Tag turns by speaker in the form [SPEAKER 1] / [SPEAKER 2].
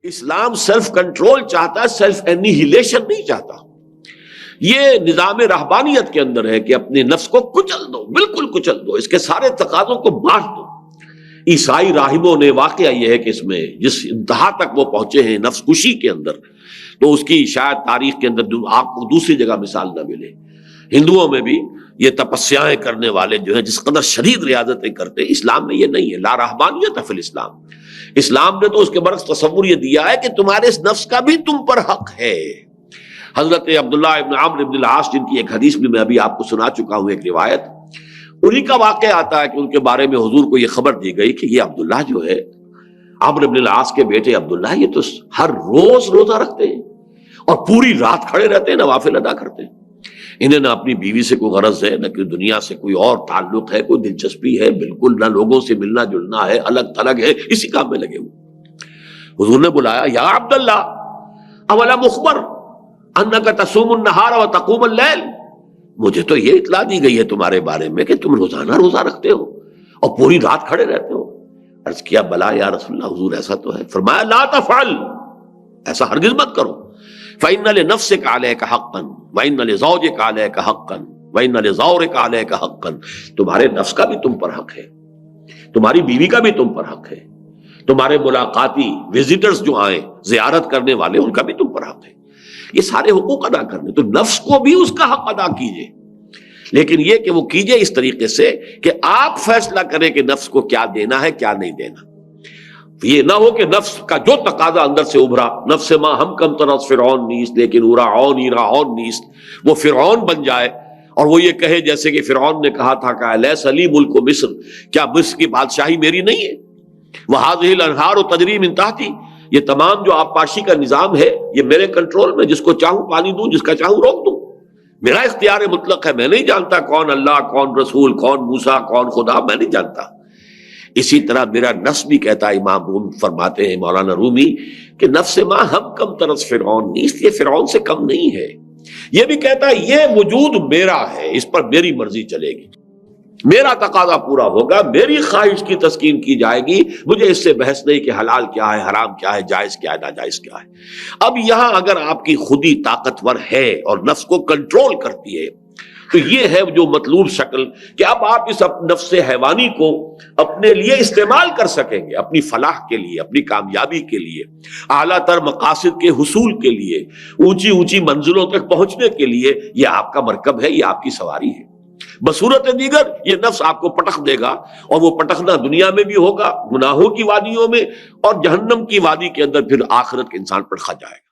[SPEAKER 1] اسلام self control چاہتا ہے، self انیہیلیشن نہیں چاہتا۔ یہ نظام رہبانیت کے اندر ہے کہ اپنے نفس کو کچل دو، بالکل کچل دو، اس کے سارے تقاضوں کو مار دو۔ عیسائی راہبوں نے واقعہ یہ ہے کہ اس میں جس انتہا تک وہ پہنچے ہیں نفس کشی کے اندر، تو اس کی شاید تاریخ کے اندر آپ کو دوسری جگہ مثال نہ ملے۔ ہندوؤں میں بھی یہ تپسیائیں کرنے والے جو ہیں جس قدر شدید ریاضتیں کرتے ہیں، اسلام میں یہ نہیں ہے۔ لا رہبانیت فی الاسلام۔ اسلام نے تو اس کے برعکس تصور یہ دیا ہے کہ تمہارے اس نفس کا بھی تم پر حق ہے۔ حضرت عبداللہ ابن عمرو ابن العاص جن کی ایک حدیث بھی میں ابھی آپ کو سنا چکا ہوں، ایک روایت، انہی کا واقعہ آتا ہے کہ ان کے بارے میں حضور کو یہ خبر دی گئی کہ یہ عبداللہ جو ہے، عمرو ابن العاص کے بیٹے عبداللہ، یہ تو ہر روز روزہ رکھتے ہیں اور پوری رات کھڑے رہتے ہیں، نوافل ادا کرتے ہیں۔ انہیں نہ اپنی بیوی سے کوئی غرض ہے، نہ کوئی دنیا سے کوئی اور تعلق ہے، کوئی دلچسپی ہے، بالکل نہ لوگوں سے ملنا جلنا ہے، الگ تھلگ ہے، اسی کام میں لگے ہوئے۔ حضور نے بلایا، یا عبداللہ اولم اخبر انک تصوم النہار وتقوم اللیل، مجھے تو یہ اطلاع دی گئی ہے تمہارے بارے میں کہ تم روزانہ روزہ رکھتے ہو اور پوری رات کھڑے رہتے ہو۔ عرض کیا بلا یا رسول اللہ، حضور ایسا تو ہے۔ فرمایا لا تفعل، ایسا ہرگز مت کرو۔ فإن لنفسك عليك حقا وإن لزوجك عليك حقا وإن لزورك عليك حقا، تمہارے نفس کا بھی تم پر حق ہے، تمہاری بیوی کا بھی تم پر حق ہے، تمہارے ملاقاتی وزٹرز جو آئیں زیارت کرنے والے ان کا بھی تم پر حق ہے، یہ سارے حقوق ادا کرنے، تو نفس کو بھی اس کا حق ادا کیجئے، لیکن یہ کہ وہ کیجئے اس طریقے سے کہ آپ فیصلہ کریں کہ نفس کو کیا دینا ہے کیا نہیں دینا۔ یہ نہ ہو کہ نفس کا جو تقاضا اندر سے ابھرا، نفس ما ہم کم طرز فرعون نیست لیکن ارعون ایرعون نیست، وہ فرعون بن جائے اور وہ یہ کہے جیسے کہ فرعون نے کہا تھا کہ الیس لی ملک مصر، کیا مصر کی بادشاہی میری نہیں ہے؟ وہذہ الانہار تجری من تحتی، یہ تمام جو آبپاشی کا نظام ہے یہ میرے کنٹرول میں، جس کو چاہوں پانی دوں، جس کا چاہوں روک دوں، میرا اختیار مطلق ہے، میں نہیں جانتا کون اللہ، کون رسول، کون موسیٰ، کون خدا، میں نہیں جانتا۔ اسی طرح میرا نفس بھی کہتا ہے، امام روم فرماتے ہیں مولانا رومی کہ نفس ما ہم کم طرز فرعون نیست، یہ فرعون سے کم نہیں ہے۔ یہ بھی کہتا ہے یہ وجود میرا ہے، اس پر میری مرضی چلے گی، میرا تقاضا پورا ہوگا، میری خواہش کی تسکین کی جائے گی، مجھے اس سے بحث نہیں کہ حلال کیا ہے، حرام کیا ہے، جائز کیا ہے، ناجائز کیا ہے۔ اب یہاں اگر آپ کی خودی طاقتور ہے اور نفس کو کنٹرول کرتی ہے تو یہ ہے جو مطلوب شکل کہ اب آپ اس نفس حیوانی کو اپنے لیے استعمال کر سکیں گے، اپنی فلاح کے لیے، اپنی کامیابی کے لیے، اعلیٰ تر مقاصد کے حصول کے لیے، اونچی اونچی منزلوں تک پہنچنے کے لیے۔ یہ آپ کا مرکب ہے، یہ آپ کی سواری ہے۔ بصورت دیگر یہ نفس آپ کو پٹخ دے گا، اور وہ پٹخنا دنیا میں بھی ہوگا گناہوں کی وادیوں میں، اور جہنم کی وادی کے اندر پھر آخرت کے انسان پٹخا جائے گا۔